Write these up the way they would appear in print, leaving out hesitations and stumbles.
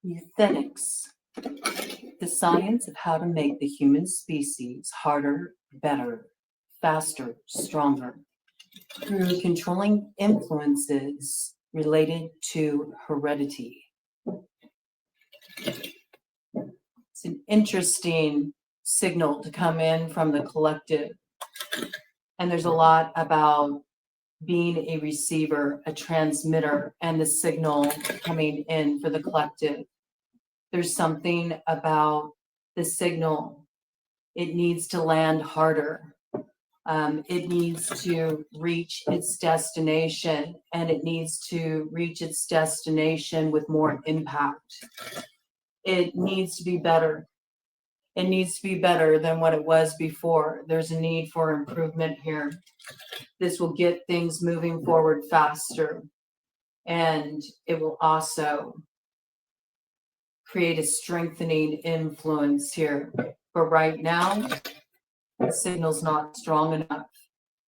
Euthenics, the science of how to make the human species harder, better, faster, stronger, through controlling influences related to heredity. It's an interesting signal to come in from the collective. And there's a lot about being a receiver, a transmitter, and the signal coming in for the collective. There's something about the signal. It needs to land harder. It needs to reach its destination, and it needs to reach its destination with more impact. It needs to be better. It needs to be better than what it was before. There's a need for improvement here. This will get things moving forward faster, and it will also create a strengthening influence here. But right now, the signal's not strong enough.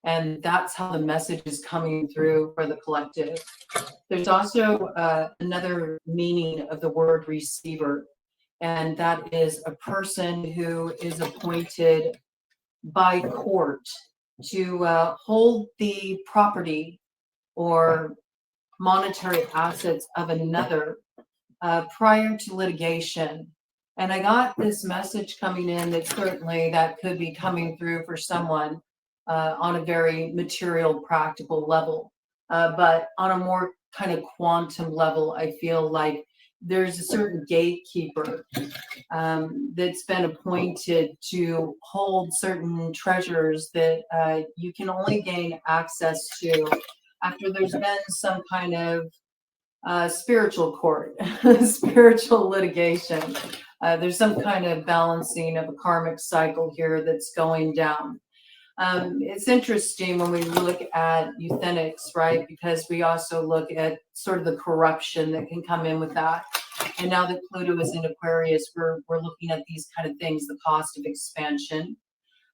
And that's how the message is coming through for the collective. There's also another meaning of the word receiver, and that is a person who is appointed by court to hold the property or monetary assets of another prior to litigation. And I got this message coming in that certainly that could be coming through for someone on a very material, practical level. But on a more kind of quantum level, I feel like there's a certain gatekeeper that's been appointed to hold certain treasures that you can only gain access to after there's been some kind of spiritual court, spiritual litigation. There's some kind of balancing of a karmic cycle here that's going down. It's interesting when we look at euthenics, right? Because we also look at sort of the corruption that can come in with that. And now that Pluto is in Aquarius, we're looking at these kind of things, the cost of expansion,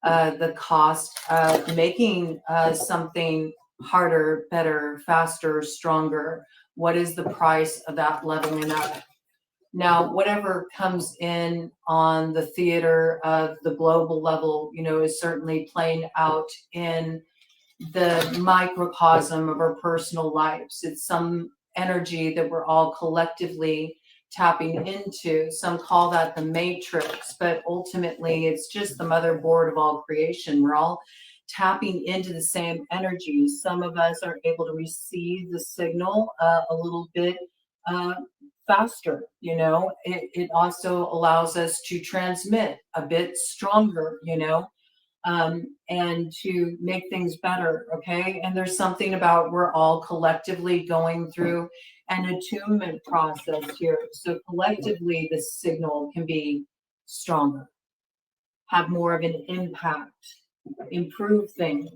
the cost of making something harder, better, faster, stronger. What is the price of that leveling up? Now, whatever comes in on the theater of the global level, is certainly playing out in the microcosm of our personal lives. It's some energy that we're all collectively tapping into. Some call that the matrix, but ultimately it's just the motherboard of all creation. We're all tapping into the same energy. Some of us are able to receive the signal a little bit faster. It also allows us to transmit a bit stronger, and to make things better. Okay. And there's something about we're all collectively going through an attunement process here. So collectively, the signal can be stronger, have more of an impact, improve things,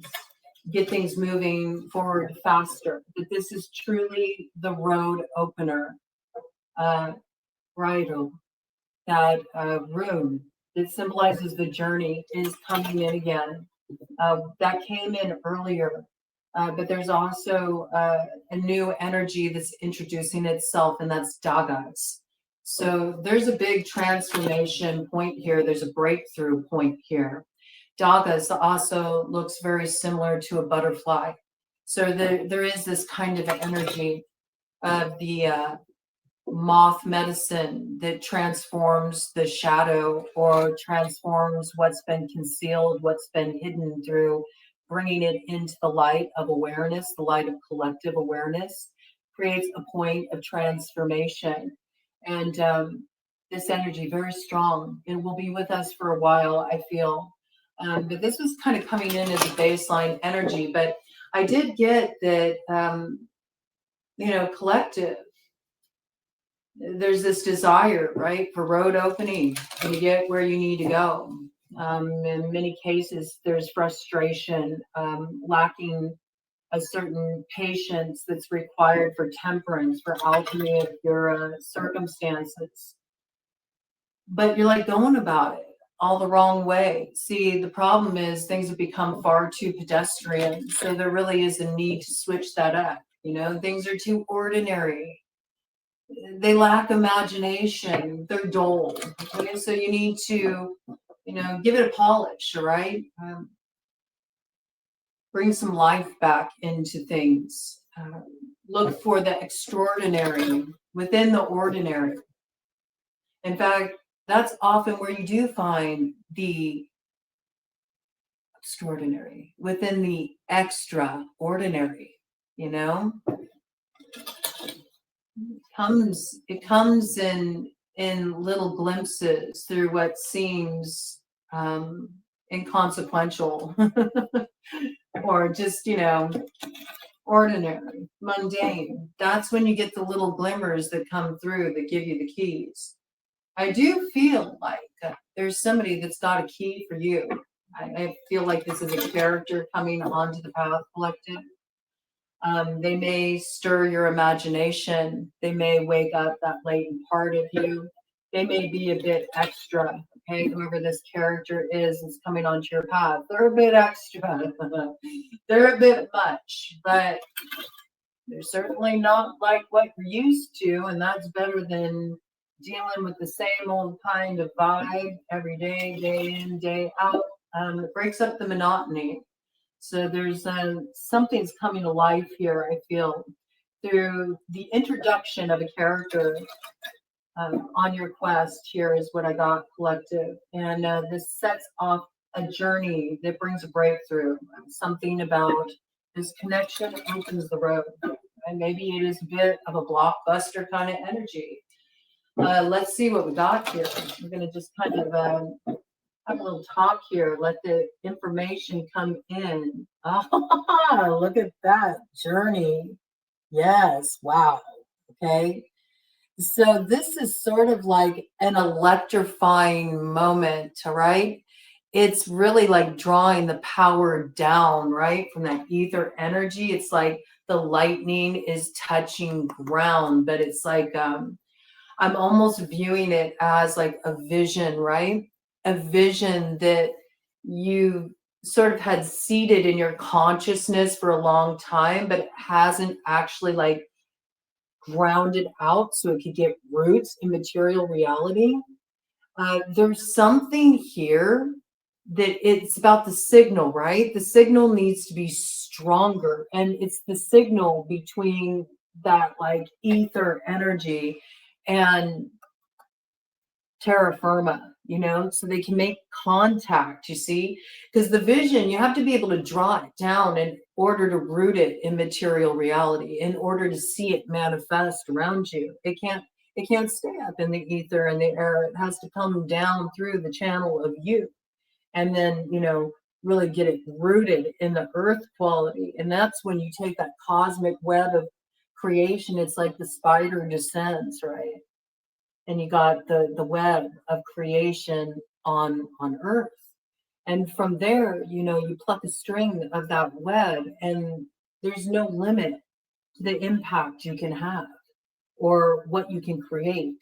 get things moving forward faster. But this is truly the road opener. Bridal, that rune that symbolizes the journey is coming in again. That came in earlier, but there's also a new energy that's introducing itself, and that's dagas. So there's a big transformation point here. There's a breakthrough point here. Dagas also looks very similar to a butterfly. So there is this kind of energy of the moth medicine that transforms the shadow or transforms what's been concealed, what's been hidden, through bringing it into the light of awareness, the light of collective awareness, creates a point of transformation. And this energy, very strong. It will be with us for a while, I feel. But this was kind of coming in as a baseline energy. But I did get that, collective, there's this desire, right, for road opening to get where you need to go. In many cases, there's frustration, lacking a certain patience that's required for temperance, for alchemy of your circumstances. But you're like going about it all the wrong way. See, the problem is things have become far too pedestrian. So there really is a need to switch that up. Things are too ordinary. they lack imagination, they're dull. Okay, so you need to, give it a polish, all right? Bring some life back into things. Look for the extraordinary within the ordinary. In fact, that's often where you do find the extraordinary within the extraordinary, you know? It comes in little glimpses through what seems inconsequential or just ordinary, mundane. That's when you get the little glimmers that come through that give you the keys. I do feel like there's somebody that's got a key for you. I feel like this is a character coming onto the path collective. They may stir your imagination. They may wake up that latent part of you. They may be a bit extra. Okay, whoever this character is coming onto your path. They're a bit extra. They're a bit much, but they're certainly not like what you're used to, and that's better than dealing with the same old kind of vibe every day, day in, day out. It breaks up the monotony. So there's something's coming to life here, I feel, through the introduction of a character on your quest. Here is what I got, collective. And this sets off a journey that brings a breakthrough. Something about this connection opens the road. And maybe it is a bit of a blockbuster kind of energy. Let's see what we got here. We're going to just kind of have a little talk here. Let the information come in. Ah, look at that journey. Yes. Wow. Okay. So this is sort of like an electrifying moment, all right? It's really like drawing the power down, right? From that ether energy. It's like the lightning is touching ground, but it's like I'm almost viewing it as like a vision, right? A vision that you sort of had seated in your consciousness for a long time, but it hasn't actually like grounded out so it could get roots in material reality. There's something here that it's about the signal, right? The signal needs to be stronger, and it's the signal between that like ether energy and terra firma, so they can make contact, you see, because the vision, you have to be able to draw it down in order to root it in material reality, in order to see it manifest around you. It can't stay up in the ether and the air. It has to come down through the channel of you, and then really get it rooted in the earth quality. And that's when you take that cosmic web of creation. It's like the spider descends, right? And you got the web of creation on earth, and from there you pluck a string of that web, and there's no limit to the impact you can have or what you can create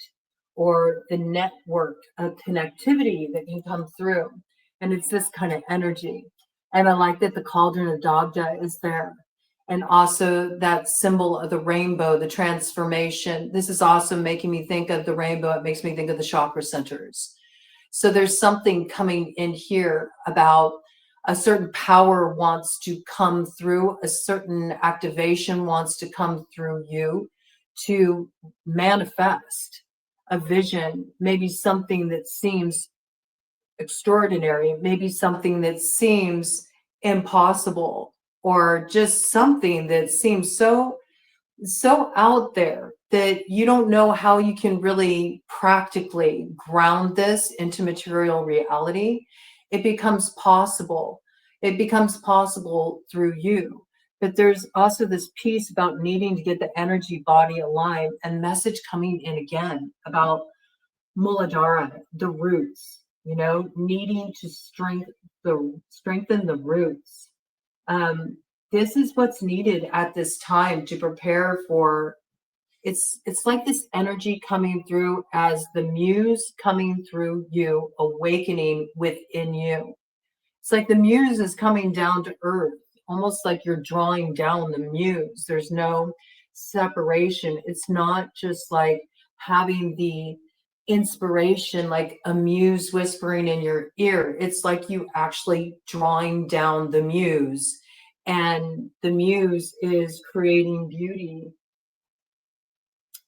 or the network of connectivity that can come through. And it's this kind of energy. And I like that the cauldron of Dagda is there. And also that symbol of the rainbow, the transformation. This is also making me think of the rainbow. It makes me think of the chakra centers. So there's something coming in here about a certain power wants to come through, a certain activation wants to come through you to manifest a vision, maybe something that seems extraordinary, maybe something that seems impossible, or just something that seems so out there that you don't know how you can really practically ground this into material reality. It becomes possible. It becomes possible through you. But there's also this piece about needing to get the energy body aligned, and message coming in again about Muladhara, the roots, needing to strengthen the roots. This is what's needed at this time to prepare for. It's like this energy coming through as the muse coming through you, awakening within you. It's like the muse is coming down to earth, almost like you're drawing down the muse. There's no separation. It's not just like having the inspiration, like a muse whispering in your ear. It's like you actually drawing down the muse, and the muse is creating beauty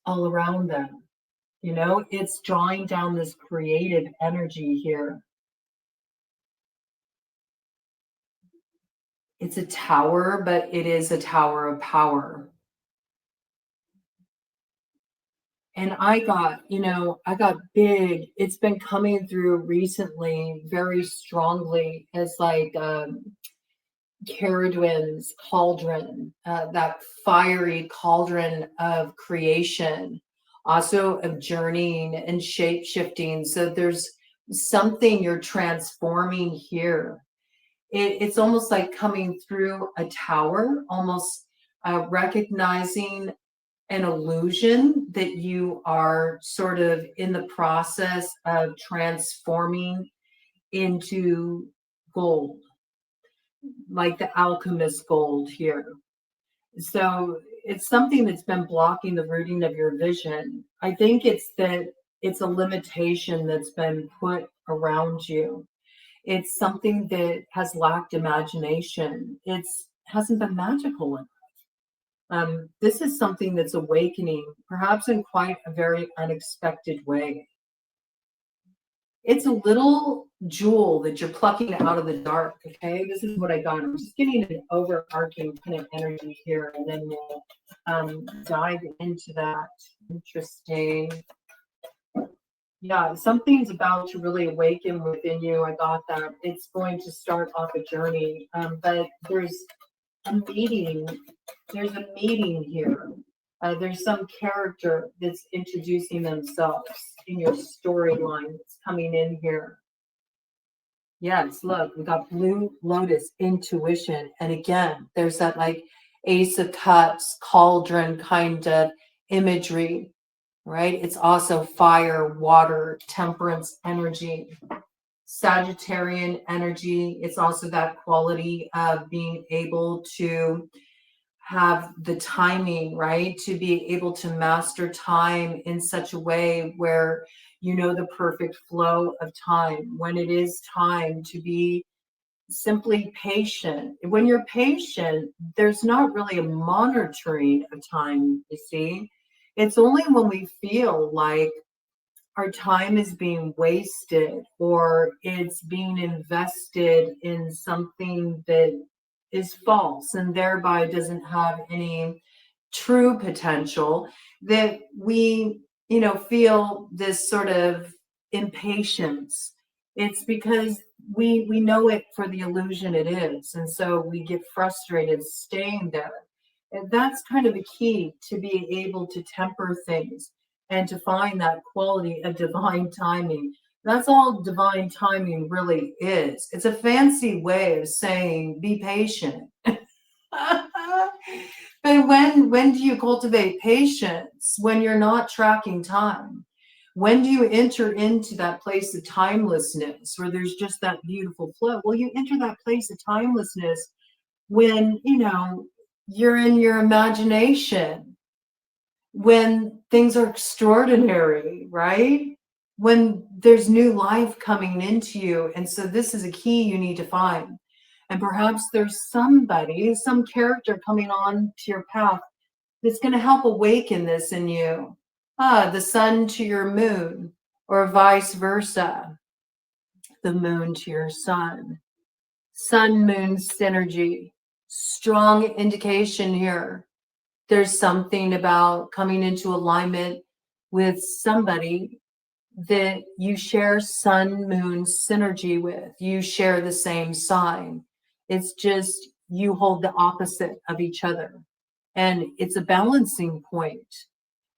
all around them. You know, it's drawing down this creative energy here. It's a tower, but it is a tower of power. And I got big. It's been coming through recently very strongly as like Caradwin's cauldron, that fiery cauldron of creation, also of journeying and shape shifting. So there's something you're transforming here. It's almost like coming through a tower, almost recognizing an illusion that you are sort of in the process of transforming into gold, like the alchemist gold here. So it's something that's been blocking the rooting of your vision. I think it's that it's a limitation that's been put around you. It's something that has lacked imagination. It's hasn't been magical enough. This is something that's awakening, perhaps in quite a very unexpected way. It's a little jewel that you're plucking out of the dark, okay? This is what I got. I'm just getting an overarching kind of energy here, and then we'll dive into that. Interesting. Yeah, something's about to really awaken within you. I got that. It's going to start off a journey, but there's a meeting. There's a meeting here. There's some character that's introducing themselves in your storyline that's coming in here. Yes, look, we got Blue Lotus, intuition. And again, there's that like Ace of Cups, cauldron kind of imagery, right? It's also fire, water, temperance energy, Sagittarian energy. It's also that quality of being able to have the timing, right? To be able to master time in such a way where you know the perfect flow of time, when it is time to be simply patient. When you're patient, there's not really a monitoring of time, you see. It's only when we feel like our time is being wasted or it's being invested in something that is false and thereby doesn't have any true potential, that we feel this sort of impatience. It's because we know it for the illusion it is, and so we get frustrated staying there. And that's kind of the key to be able to temper things and to find that quality of divine timing. That's all divine timing really is. It's a fancy way of saying be patient. But when do you cultivate patience? When you're not tracking time. When do you enter into that place of timelessness where there's just that beautiful flow? Well, you enter that place of timelessness when, you're in your imagination, when things are extraordinary, right? When there's new life coming into you. And so this is a key you need to find. And perhaps there's somebody, some character coming on to your path that's going to help awaken this in you. The sun to your moon, or vice versa. The moon to your sun. Sun moon synergy. Strong indication here. There's something about coming into alignment with somebody that you share sun moon synergy with. You share the same sign. It's just you hold the opposite of each other. And it's a balancing point.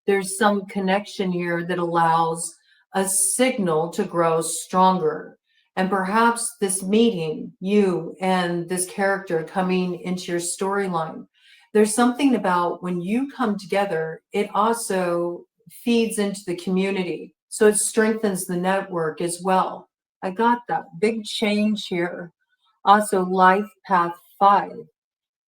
There's some connection here that allows a signal to grow stronger. And perhaps this meeting, you and this character coming into your storyline, there's something about when you come together, it also feeds into the community. So it strengthens the network as well. I got that big change here. Also, life path 5.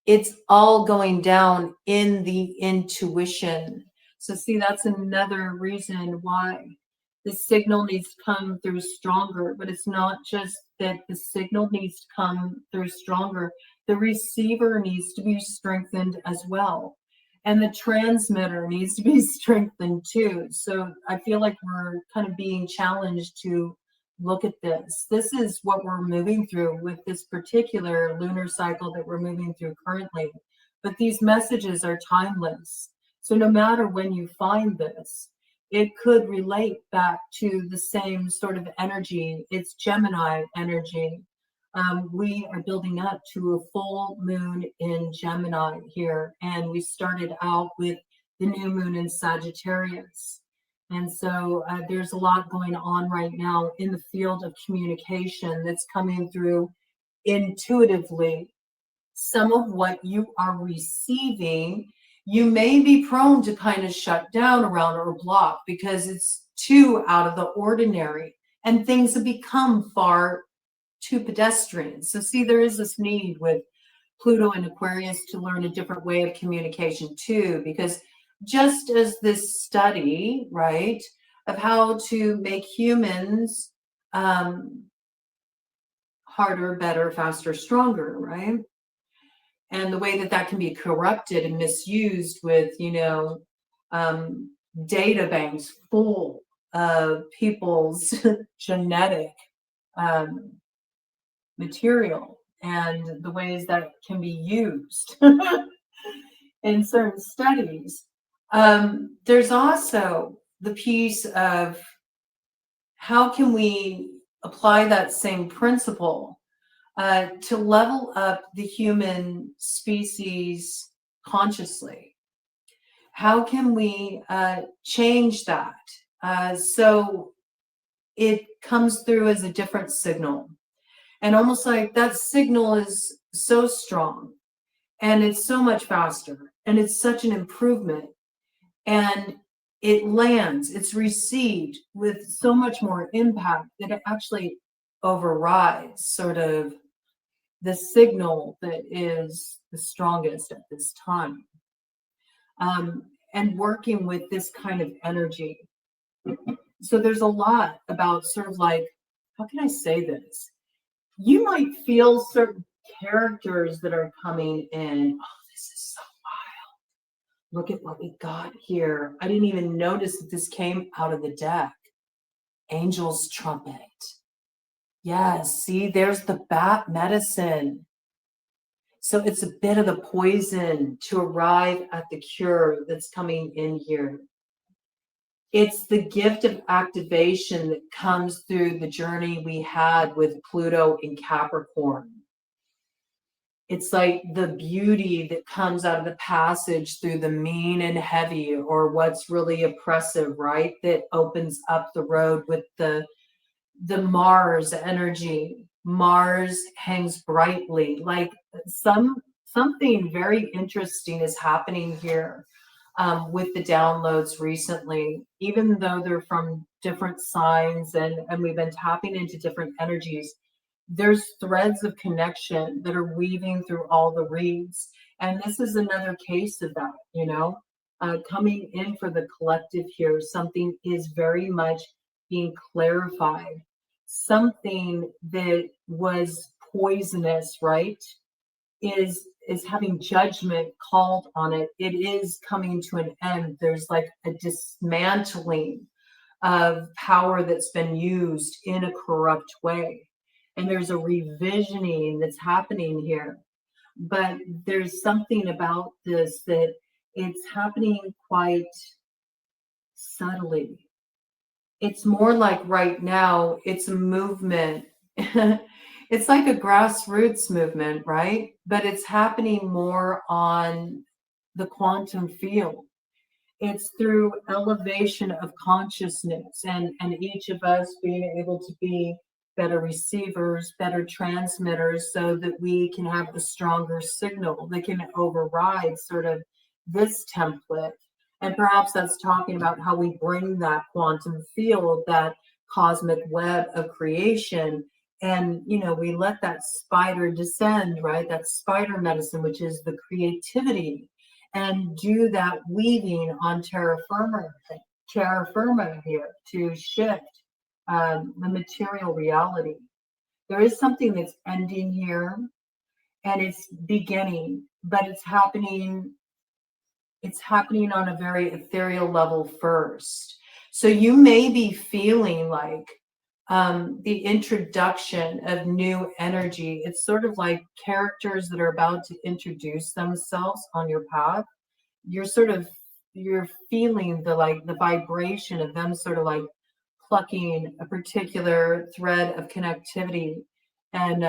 it's all going down in the intuition. So see, that's another reason why the signal needs to come through stronger, but it's not just that the signal needs to come through stronger. The receiver needs to be strengthened as well. And the transmitter needs to be strengthened too. So I feel like we're kind of being challenged to look at this. This is what we're moving through with this particular lunar cycle that we're moving through currently. But these messages are timeless. So no matter when you find this, it could relate back to the same sort of energy. It's Gemini energy. We are building up to a full moon in Gemini here, and we started out with the new moon in Sagittarius. And so there's a lot going on right now in the field of communication that's coming through intuitively. Some of what you are receiving, you may be prone to kind of shut down around or block because it's too out of the ordinary and things have become far too pedestrian. So see, there is this need with Pluto and Aquarius to learn a different way of communication too, because just as this study, right, of how to make humans harder, better, faster, stronger, right? And the way that that can be corrupted and misused with, data banks full of people's genetic material and the ways that can be used in certain studies. There's also the piece of how can we apply that same principle to level up the human species consciously? How can we change that so it comes through as a different signal? And almost like that signal is so strong and it's so much faster and it's such an improvement and it lands, it's received with so much more impact that it actually overrides sort of the signal that is the strongest at this time. And working with this kind of energy. So there's a lot about sort of like, how can I say this? You might feel certain characters that are coming in. Oh, this is so wild. Look at what we got here. I didn't even notice that this came out of the deck. Angel's trumpet. Yes, see, there's the bat medicine. So it's a bit of the poison to arrive at the cure that's coming in here. It's the gift of activation that comes through the journey we had with Pluto in Capricorn. It's like the beauty that comes out of the passage through the mean and heavy, or what's really oppressive, right? That opens up the road with the Mars energy. Mars hangs brightly. Like something very interesting is happening here with the downloads recently, even though they're from different signs and we've been tapping into different energies. There's threads of connection that are weaving through all the reads. And this is another case of that, coming in for the collective here. Something is very much being clarified. Something that was poisonous, right, is having judgment called on it. It is coming to an end. There's like a dismantling of power that's been used in a corrupt way. And there's a revisioning that's happening here. But there's something about this that it's happening quite subtly. It's more like right now, it's a movement. It's like a grassroots movement, right? But it's happening more on the quantum field. It's through elevation of consciousness and each of us being able to be better receivers, better transmitters, so that we can have a stronger signal that can override sort of this template. And perhaps that's talking about how we bring that quantum field, that cosmic web of creation, And, you know, we let that spider descend, right? That spider medicine, which is the creativity, and do that weaving on terra firma here to shift the material reality. There is something that's ending here and it's beginning, but it's happening on a very ethereal level first. So you may be feeling like the introduction of new energy. It's sort of like characters that are about to introduce themselves on your path. You're feeling the vibration of them sort of like plucking a particular thread of connectivity, and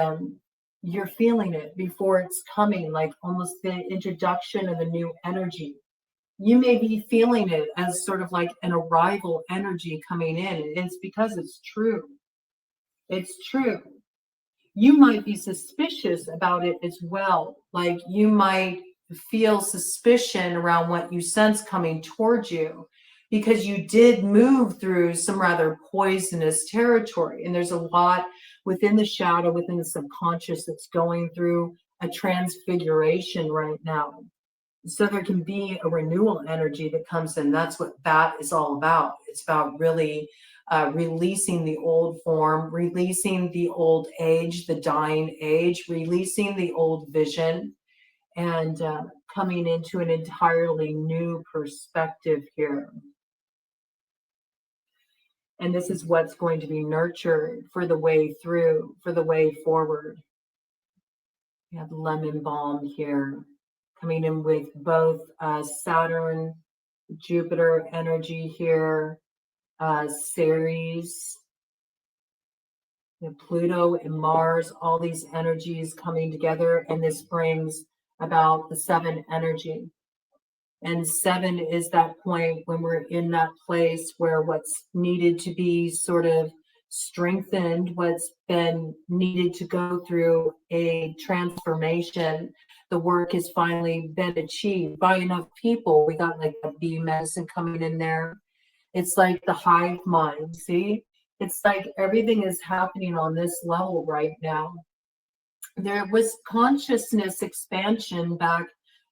you're feeling it before it's coming, like almost the introduction of a new energy. You may be feeling it as sort of like an arrival energy coming in. It's because it's true. It's true. You might be suspicious about it as well. Like you might feel suspicion around what you sense coming towards you because you did move through some rather poisonous territory. And there's a lot within the shadow, within the subconscious that's going through a transfiguration right now. So there can be a renewal energy that comes in. That's what that is all about. It's about really releasing the old form, releasing the old age, the dying age, releasing the old vision, and coming into an entirely new perspective here. And this is what's going to be nurtured for the way through, for the way forward. We have lemon balm here, coming in with both Saturn, Jupiter energy here, Ceres, Pluto and Mars, all these energies coming together. And this brings about the 7 energy. And 7 is that point when we're in that place where what's needed to be sort of strengthened, what's been needed to go through a transformation, the work has finally been achieved by enough people. We got like a bee medicine coming in there. It's like the hive mind, see? It's like everything is happening on this level right now. There was consciousness expansion back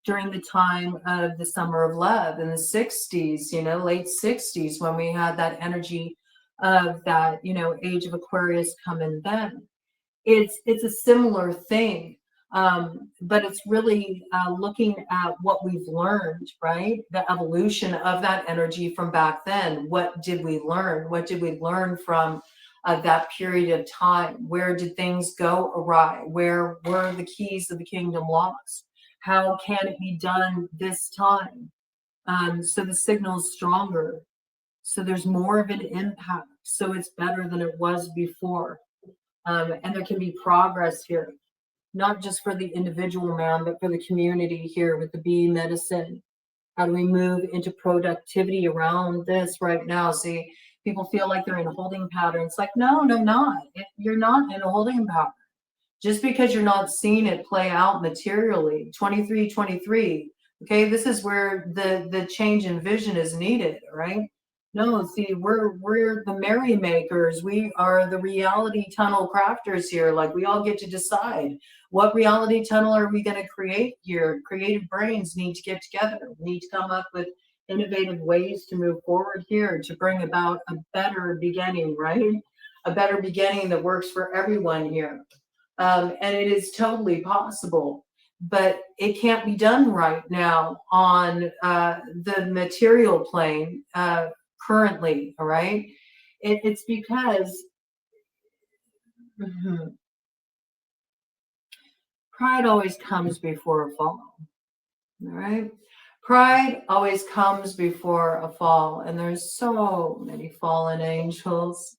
during the time of the summer of love in the 60s, you know, late 60s, when we had that energy of that, you know, age of Aquarius coming then. It's a similar thing, but it's really looking at what we've learned, right? The evolution of that energy from back then. What did we learn? What did we learn from that period of time? Where did things go awry? Where were the keys of the kingdom lost? How can it be done this time? So the signal's stronger. So there's more of an impact. So it's better than it was before. And there can be progress here, not just for the individual man, but for the community here with the bee medicine. How do we move into productivity around this right now? See, people feel like they're in a holding pattern. It's like, no, not. You're not in a holding pattern. Just because you're not seeing it play out materially. 23, okay, this is where the change in vision is needed, right? No, see, we're the merrymakers. We are the reality tunnel crafters here. Like, we all get to decide what reality tunnel are we going to create here. Creative brains need to get together. We need to come up with innovative ways to move forward here to bring about a better beginning, right? A better beginning that works for everyone here. And it is totally possible, but it can't be done right now on the material plane currently, all right? It's because pride always comes before a fall, all right? Pride always comes before a fall, and there's so many fallen angels.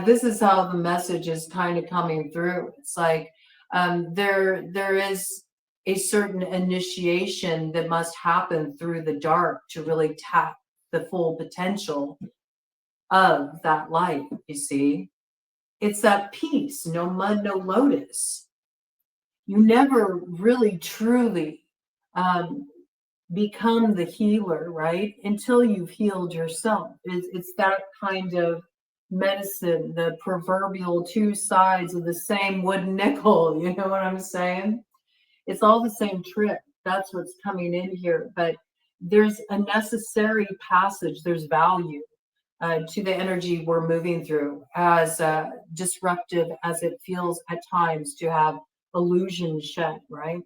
This is how the message is kind of coming through. It's like there is a certain initiation that must happen through the dark to really tap the full potential of that light, you see. It's that peace, no mud, no lotus. You never really truly become the healer, right? Until you've healed yourself. It's that kind of medicine, the proverbial two sides of the same wooden nickel. You know what I'm saying? It's all the same trick. That's what's coming in here. But there's a necessary passage, there's value to the energy we're moving through, as disruptive as it feels at times to have illusion shed, right?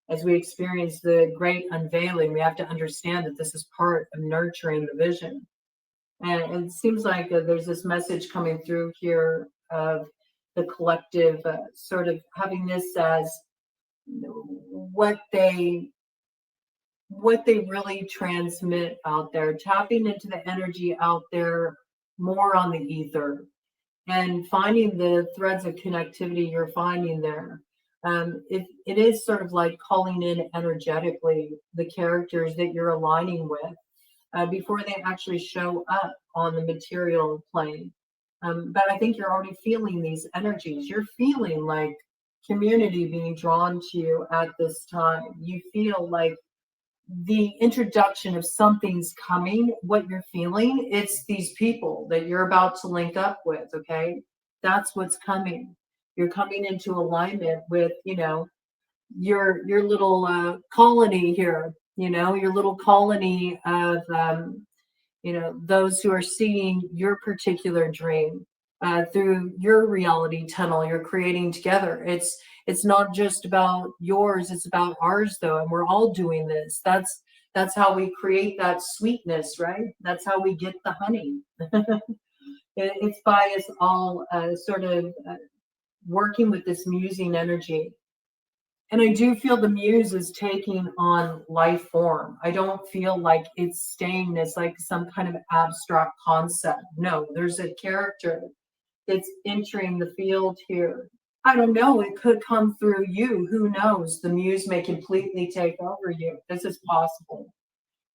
As we experience the great unveiling, we have to understand that this is part of nurturing the vision. And it seems like there's this message coming through here of the collective sort of having this as what they really transmit out there, tapping into the energy out there more on the ether and finding the threads of connectivity you're finding there. It is sort of like calling in energetically the characters that you're aligning with before they actually show up on the material plane. But I think you're already feeling these energies. You're feeling like community being drawn to you at this time. You feel like the introduction of something's coming. What you're feeling, it's these people that you're about to link up with. Okay, that's what's coming. You're coming into alignment with, you know, your little colony here. You know, your little colony of you know, those who are seeing your particular dream through your reality tunnel you're creating together. It's not just about yours, it's about ours though, and we're all doing this. That's how we create that sweetness, right? That's how we get the honey. It's by us all sort of working with this musing energy. And I do feel the muse is taking on life form. I don't feel like it's staying as like some kind of abstract concept. No, there's a character that's entering the field here. I don't know. It could come through you. Who knows? The muse may completely take over you. This is possible.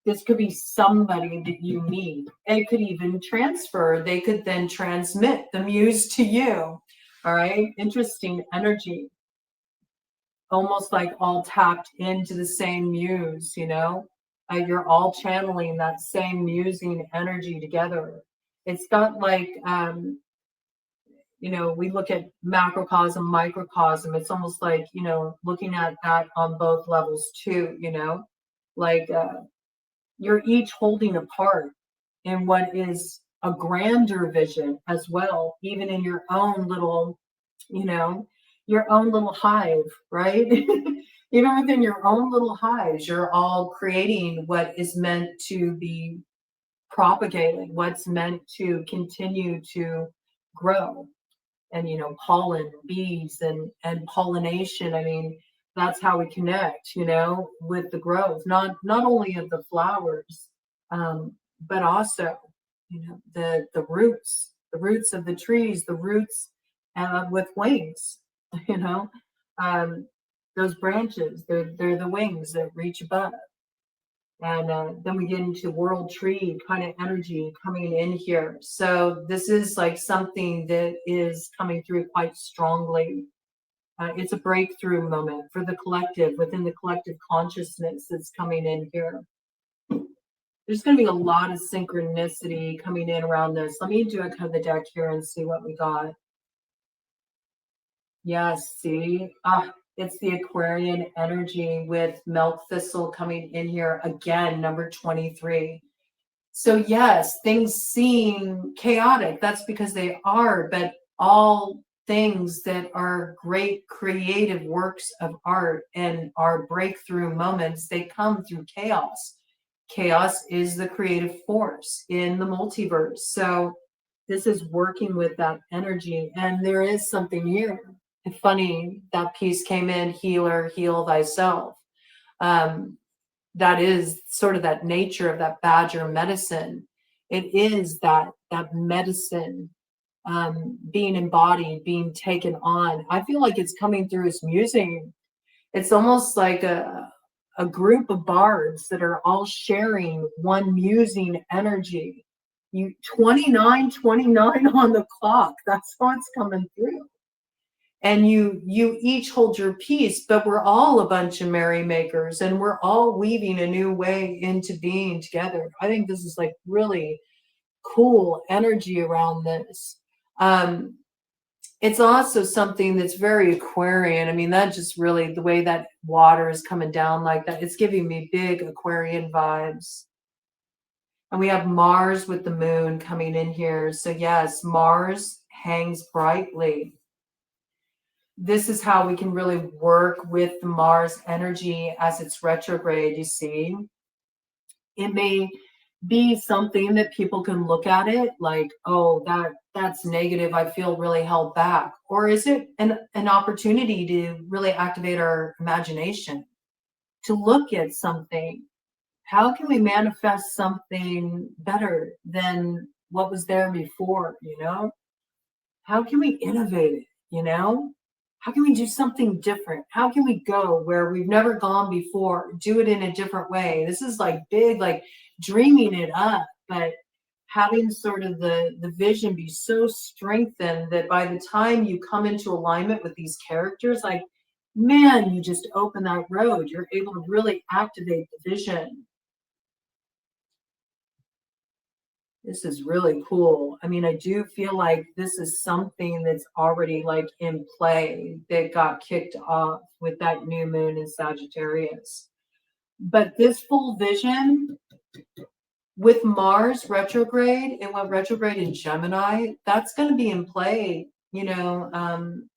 This could be somebody that you meet. It could even transfer. They could then transmit the muse to you. All right. Interesting energy. Almost like all tapped into the same muse, you know? You're all channeling that same musing energy together. It's got like, you know, we look at macrocosm, microcosm. It's almost like, you know, looking at that on both levels too, you know? Like you're each holding a part in what is a grander vision as well, even in your own little, you know, your own little hive, right? Even within your own little hives, you're all creating what is meant to be propagated, what's meant to continue to grow. And you know, pollen, bees, and pollination. I mean, that's how we connect, you know, with the growth, not only of the flowers, but also, you know, the roots of the trees, the roots with wings, you know, those branches, they're the wings that reach above. And then we get into world tree kind of energy coming in here. So this is like something that is coming through quite strongly. It's a breakthrough moment for the collective, within the collective consciousness that's coming in here. There's going to be a lot of synchronicity coming in around this. Let me do a cut of the deck here and see what we got. Yes, see? It's the Aquarian energy with milk thistle coming in here again, number 23. So yes, things seem chaotic. That's because they are, but all things that are great creative works of art and are breakthrough moments, they come through chaos. Chaos is the creative force in the multiverse. So this is working with that energy. And there is something here. Funny, that piece came in, healer, heal thyself. That is sort of that nature of that badger medicine. It is that medicine being embodied, being taken on. I feel like it's coming through his musing. It's almost like a group of bards that are all sharing one musing energy. You 29 on the clock. That's what's coming through. And you each hold your piece, but we're all a bunch of merrymakers and we're all weaving a new way into being together. I think this is like really cool energy around this. It's also something that's very Aquarian. I mean, that just really, the way that water is coming down like that, it's giving me big Aquarian vibes. And we have Mars with the moon coming in here. So yes, Mars hangs brightly. This is how we can really work with the Mars energy as it's retrograde, you see. It may be something that people can look at it like, oh, that's negative, I feel really held back. Or is it an opportunity to really activate our imagination, to look at something? How can we manifest something better than what was there before, you know? How can we innovate it, you know? How can we do something different? How can we go where we've never gone before, do it in a different way? This is like big, like dreaming it up, but having sort of the vision be so strengthened that by the time you come into alignment with these characters, like, man, you just open that road. You're able to really activate the vision. This is really cool. I mean, I do feel like this is something that's already like in play that got kicked off with that new moon in Sagittarius. But this full vision with Mars retrograde, it went retrograde in Gemini. That's going to be in play, you know,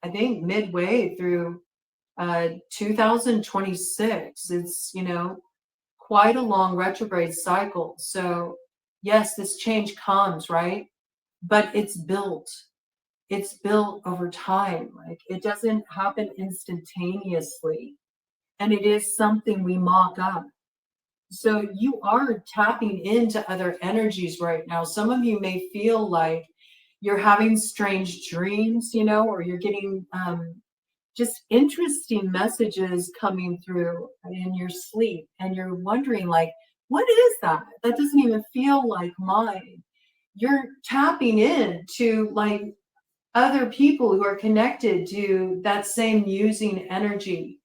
I think midway through 2026. It's, you know, quite a long retrograde cycle. So yes, this change comes, right? But it's built. It's built over time. Like, it doesn't happen instantaneously. And it is something we mock up. So you are tapping into other energies right now. Some of you may feel like you're having strange dreams, you know, or you're getting just interesting messages coming through in your sleep, and you're wondering like, what is that? That doesn't even feel like mine. You're tapping in to like other people who are connected to that same using energy.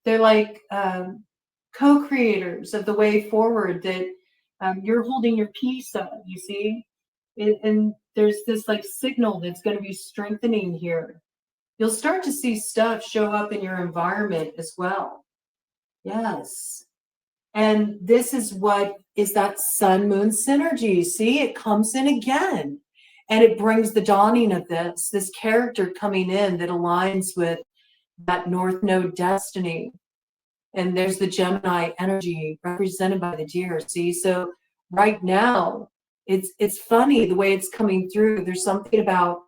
They're like co-creators of the way forward that you're holding your piece of, you see. And there's this like signal that's going to be strengthening here. You'll start to see stuff show up in your environment as well. Yes. And this is what is that sun moon synergy. See, it comes in again, and it brings the dawning of this character coming in that aligns with that North Node destiny. And there's the Gemini energy represented by the deer. See, so right now it's funny the way it's coming through. There's something about,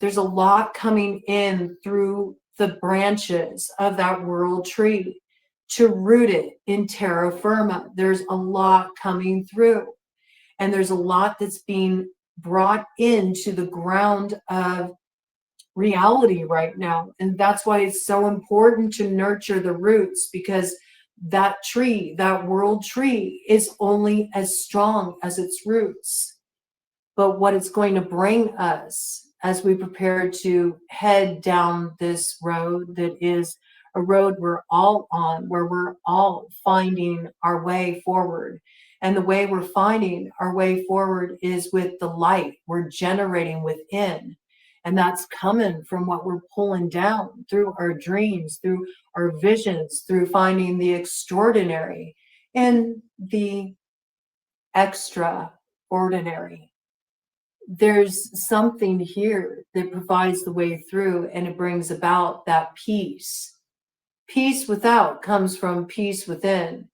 there's a lot coming in through the branches of that world tree to root it in terra firma. There's a lot coming through, and there's a lot that's being brought into the ground of reality right now. And that's why it's so important to nurture the roots, because that tree, that world tree, is only as strong as its roots. But what it's going to bring us as we prepare to head down this road that is a road we're all on, where we're all finding our way forward. And the way we're finding our way forward is with the light we're generating within. And that's coming from what we're pulling down through our dreams, through our visions, through finding the extraordinary and the extraordinary. There's something here that provides the way through, and it brings about that peace. Peace without comes from peace within.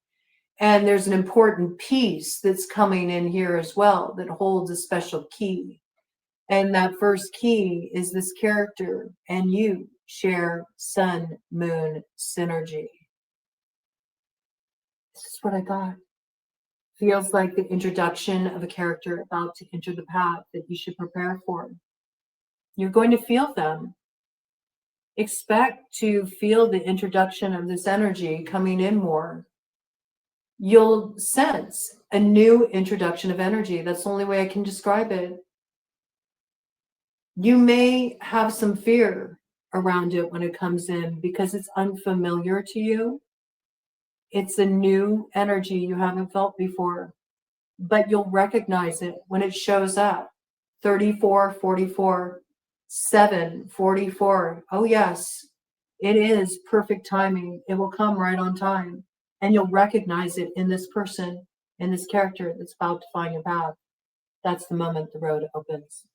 And there's an important piece that's coming in here as well that holds a special key. And that first key is this character, and you share sun moon synergy. This is what I got. Feels like the introduction of a character about to enter the path that you should prepare for. You're going to feel them. Expect to feel the introduction of this energy coming in more. You'll sense a new introduction of energy. That's the only way I can describe it. You may have some fear around it when it comes in because it's unfamiliar to you. It's a new energy you haven't felt before. but you'll recognize it when it shows up. 34, 44, 7, 44. Oh yes, it is perfect timing. It will come right on time. And you'll recognize it in this person, in this character that's about to find your path. That's the moment the road opens.